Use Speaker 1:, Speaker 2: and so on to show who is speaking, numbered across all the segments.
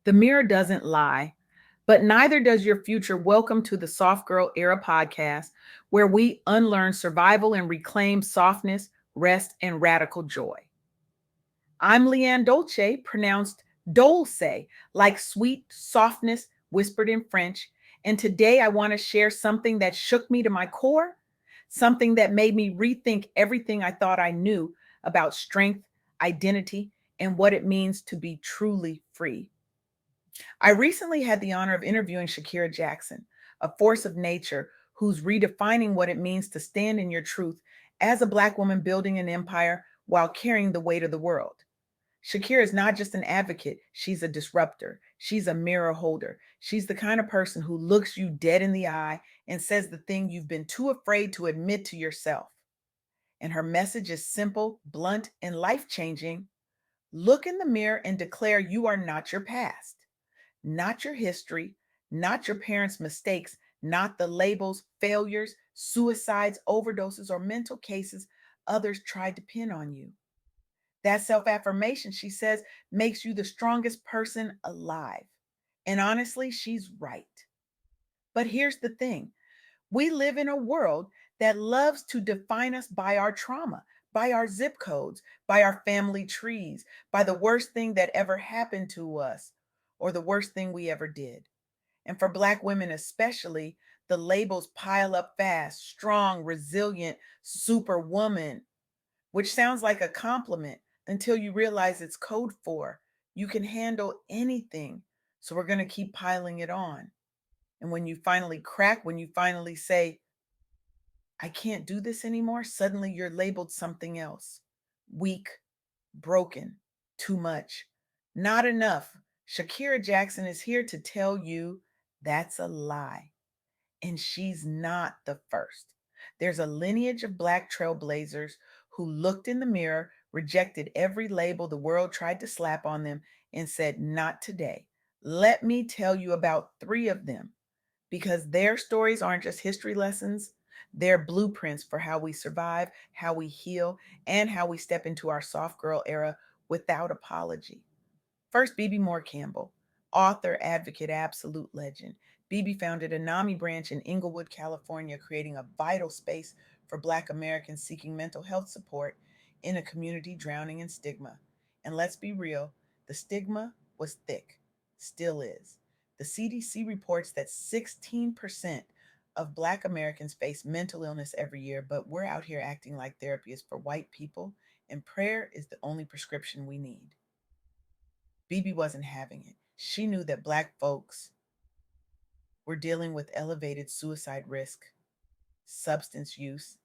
Speaker 1: The mirror doesn't lie, but neither does your future. Welcome to the Soft Girl Era podcast, where we unlearn survival and reclaim softness, rest, and radical joy. I'm LeAnne Dolce, pronounced Dolce, like sweet softness whispered in French. And today I want to share something that shook me to my core, something that made me rethink everything I thought I knew about strength, identity, and what it means to be truly free. I recently had the honor of interviewing Shakira Jackson, a force of nature who's redefining what it means to stand in your truth as a Black woman building an empire while carrying the weight of the world. Shakira is not just an advocate, she's a disruptor. She's a mirror holder. She's the kind of person who looks you dead in the eye and says the thing you've been too afraid to admit to yourself. And her message is simple, blunt, and life changing. Look in the mirror and declare you are not your past, not your history, not your parents' mistakes, not the labels, failures, suicides, overdoses, or mental cases others tried to pin on you. That self affirmation, she says, makes you the strongest person alive. And honestly, she's right. But here's the thing, we live in a world that loves to define us by our trauma, by our zip codes, by our family trees, by the worst thing that ever happened to us, or the worst thing we ever did. And for Black women especially, the labels pile up fast: strong, resilient, superwoman, which sounds like a compliment until you realize it's code for you can handle anything. So we're going to keep piling it on. And when you finally crack, when you finally say, I can't do this anymore, suddenly you're labeled something else: weak, broken, too much, not enough. Shakira Jackson is here to tell you that's a lie. And she's not the first. There's a lineage of Black trailblazers who looked in the mirror, rejected every label the world tried to slap on them, and said, not today. Let me tell you about three of them, because their stories aren't just history lessons, they're blueprints for how we survive, how we heal, and how we step into our soft girl era without apology. First, Bibi Moore Campbell, author, advocate, absolute legend. Bibi founded a NAMI branch in Inglewood, California, creating a vital space for Black Americans seeking mental health support in a community drowning in stigma. And let's be real, the stigma was thick, still is. The CDC reports that 16% of Black Americans face mental illness every year, but we're out here acting like therapy is for white people and prayer is the only prescription we need. Bibi wasn't having it. She knew that Black folks were dealing with elevated suicide risk, substance use,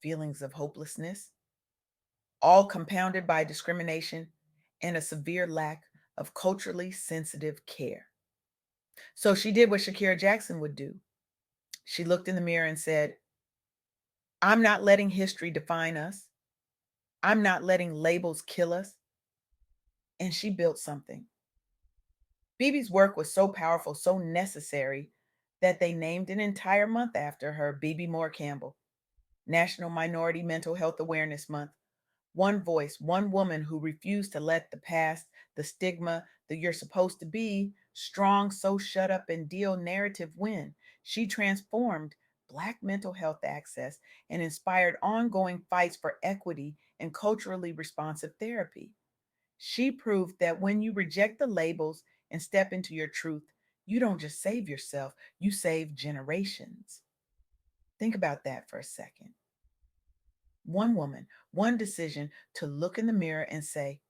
Speaker 1: feelings of hopelessness, all compounded by discrimination and a severe lack of culturally sensitive care. So she did what Shakira Jackson would do. She looked in the mirror and said, I'm not letting history define us. I'm not letting labels kill us. And she built something. Bibi's work was so powerful, so necessary, that they named an entire month after her, Bibi Moore Campbell, National Minority Mental Health Awareness Month. One voice, one woman who refused to let the past, the stigma, the you're supposed to be strong, so shut up and deal narrative win. She transformed Black mental health access and inspired ongoing fights for equity and culturally responsive therapy. She proved that when you reject the labels and step into your truth, you don't just save yourself, you save generations. Think about that for a second. One woman, one decision to look in the mirror and say,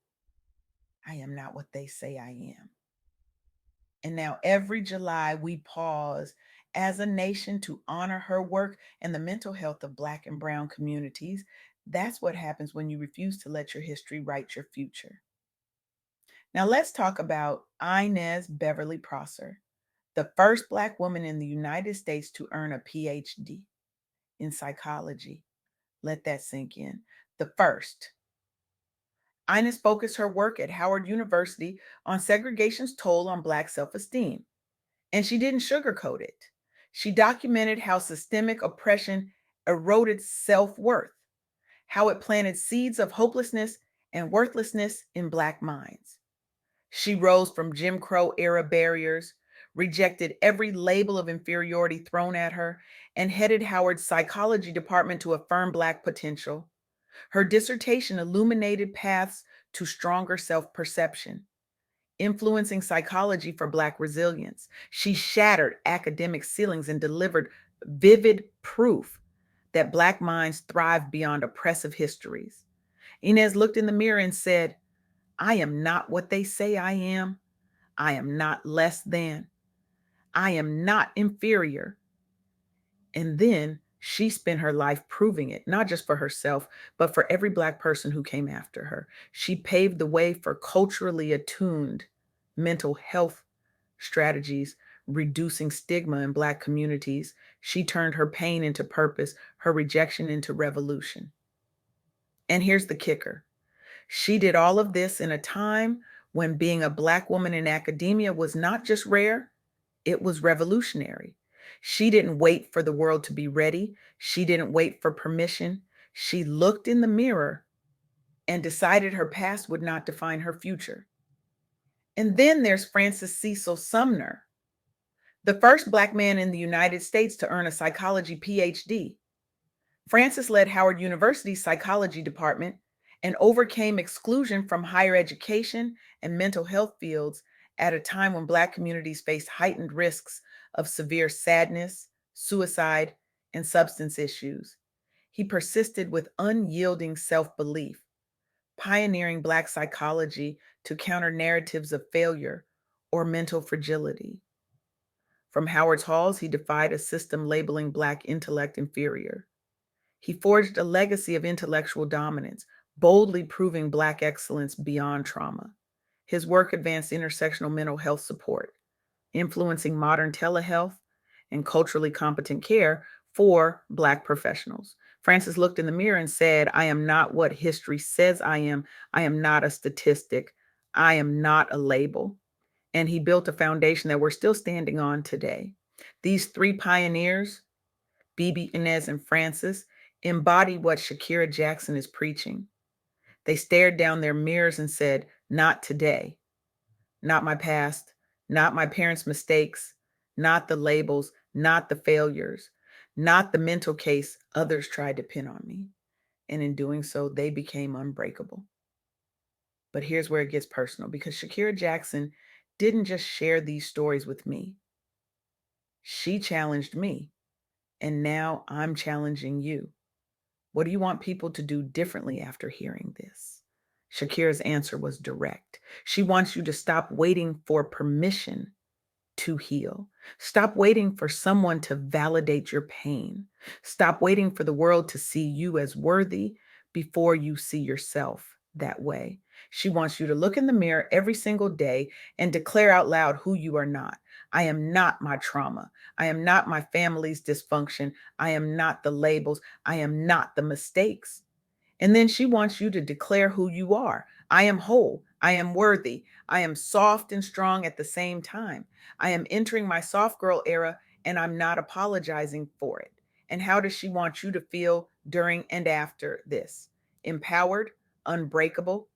Speaker 1: I am not what they say I am. And now every July we pause as a nation to honor her work and the mental health of Black and Brown communities. That's what happens when you refuse to let your history write your future. Now let's talk about Inez Beverly Prosser, the first Black woman in the United States to earn a PhD in psychology. Let that sink in. The first. Inez focused her work at Howard University on segregation's toll on Black self esteem, and she didn't sugarcoat it. She documented how systemic oppression eroded self worth, how it planted seeds of hopelessness and worthlessness in Black minds. She rose from Jim Crow era barriers, rejected every label of inferiority thrown at her, and headed Howard's psychology department to affirm Black potential. Her dissertation illuminated paths to stronger self perception, influencing psychology for Black resilience. She shattered academic ceilings and delivered vivid proof that Black minds thrive beyond oppressive histories. Inez looked in the mirror and said, I am not what they say I am. I am not less than. I am not inferior. And then she spent her life proving it, not just for herself, but for every Black person who came after her. She paved the way for culturally attuned mental health strategies, reducing stigma in Black communities. She turned her pain into purpose, her rejection into revolution. And here's the kicker: she did all of this in a time when being a Black woman in academia was not just rare, it was revolutionary. She didn't wait for the world to be ready. She didn't wait for permission. She looked in the mirror and decided her past would not define her future. And then there's Francis Cecil Sumner, the first Black man in the United States to earn a psychology PhD. Francis led Howard University's psychology department and overcame exclusion from higher education and mental health fields at a time when Black communities faced heightened risks of severe sadness, suicide, and substance issues. He persisted with unyielding self belief, pioneering Black psychology to counter narratives of failure or mental fragility. From Howard's halls, he defied a system labeling Black intellect inferior. He forged a legacy of intellectual dominance, boldly proving Black excellence beyond trauma. His work advanced intersectional mental health support, influencing modern telehealth and culturally competent care for Black professionals. Francis looked in the mirror and said, I am not what history says I am. I am not a statistic. I am not a label. And he built a foundation that we're still standing on today. These three pioneers, Bibi, Inez, and Francis, embody what Shakira Jackson is preaching. They stared down their mirrors and said, not today, not my past, not my parents' mistakes, not the labels, not the failures, not the mental case others tried to pin on me. And in doing so, they became unbreakable. But here's where it gets personal, because Shakira Jackson didn't just share these stories with me. She challenged me, and now I'm challenging you. What do you want people to do differently after hearing this? Shakira's answer was direct. She wants you to stop waiting for permission to heal. Stop waiting for someone to validate your pain. Stop waiting for the world to see you as worthy before you see yourself that way. She wants you to look in the mirror every single day and declare out loud who you are not. I am not my trauma. I am not my family's dysfunction. I am not the labels. I am not the mistakes. And then she wants you to declare who you are. I am whole. I am worthy. I am soft and strong at the same time. I am entering my soft girl era and I'm not apologizing for it. And how does she want you to feel during and after this? Empowered, unbreakable,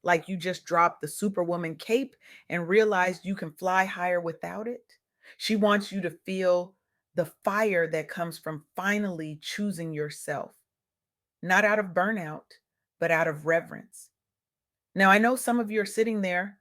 Speaker 1: like you just dropped the superwoman cape and realized you can fly higher without it. She wants you to feel the fire that comes from finally choosing yourself, not out of burnout, but out of reverence. Now, I know some of you are sitting there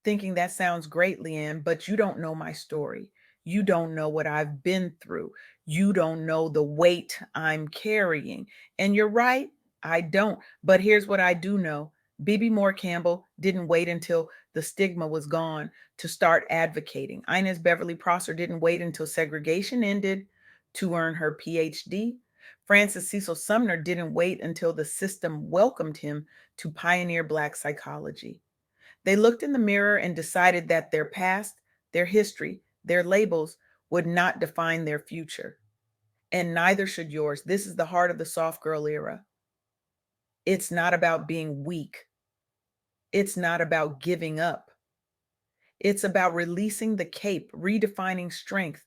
Speaker 1: thinking that sounds great, LeAnne, but you don't know my story. You don't know what I've been through. You don't know the weight I'm carrying. And you're right, I don't. But here's what I do know: Bibi Moore Campbell didn't wait until the stigma was gone to start advocating. Inez Beverly Prosser didn't wait until segregation ended to earn her PhD. Francis Cecil Sumner didn't wait until the system welcomed him to pioneer Black psychology. They looked in the mirror and decided that their past, their history, their labels would not define their future. And neither should yours. This is the heart of the soft girl era. It's not about being weak. It's not about giving up. It's about releasing the cape, redefining strength,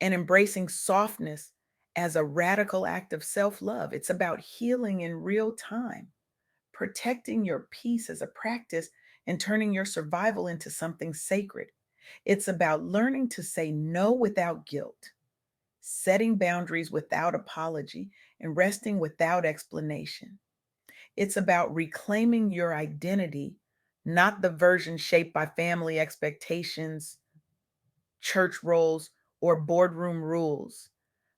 Speaker 1: and embracing softness as a radical act of self love. It's about healing in real time, protecting your peace as a practice, and turning your survival into something sacred. It's about learning to say no without guilt, setting boundaries without apology, and resting without explanation. It's about reclaiming your identity, not the version shaped by family expectations, church roles, or boardroom rules,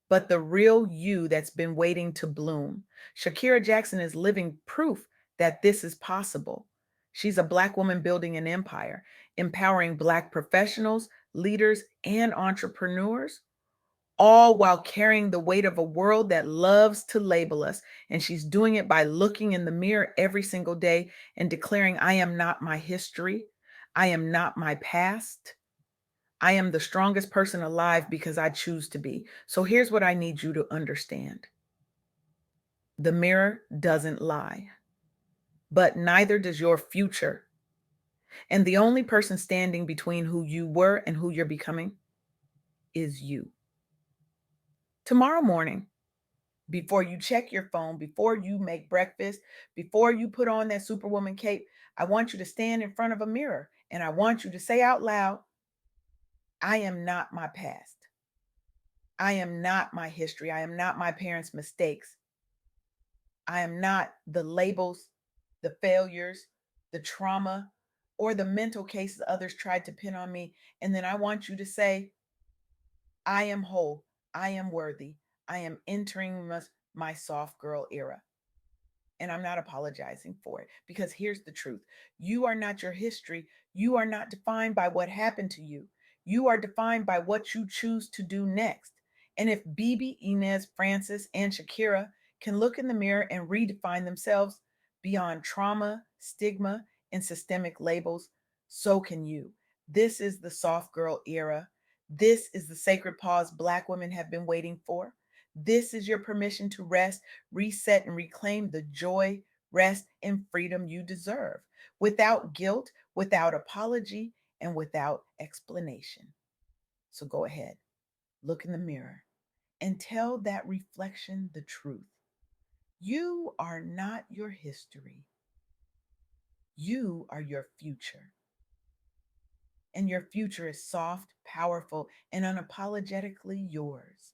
Speaker 1: but the real you that's been waiting to bloom. Shakira Jackson is living proof that this is possible. She's a Black woman building an empire, empowering Black professionals, leaders, and entrepreneurs, all while carrying the weight of a world that loves to label us. And she's doing it by looking in the mirror every single day and declaring, I am not my history. I am not my past. I am the strongest person alive because I choose to be. So here's what I need you to understand: the mirror doesn't lie, but neither does your future. And the only person standing between who you were and who you're becoming is you. Tomorrow morning, before you check your phone, before you make breakfast, before you put on that superwoman cape, I want you to stand in front of a mirror and I want you to say out loud, I am not my past. I am not my history. I am not my parents' mistakes. I am not the labels, the failures, the trauma, or the mental cases others tried to pin on me. And then I want you to say, I am whole. I am worthy. I am entering my soft girl era. And I'm not apologizing for it, because here's the truth: you are not your history. You are not defined by what happened to you. You are defined by what you choose to do next. And if Bibi, Inez, Francis, and Shakira can look in the mirror and redefine themselves beyond trauma, stigma, and systemic labels, so can you. This is the soft girl era. This is the sacred pause Black women have been waiting for. This is your permission to rest, reset, and reclaim the joy, rest, and freedom you deserve, without guilt, without apology, and without explanation. So go ahead, look in the mirror, and tell that reflection the truth. You are not your history. You are your future. And your future is soft, powerful, and unapologetically yours.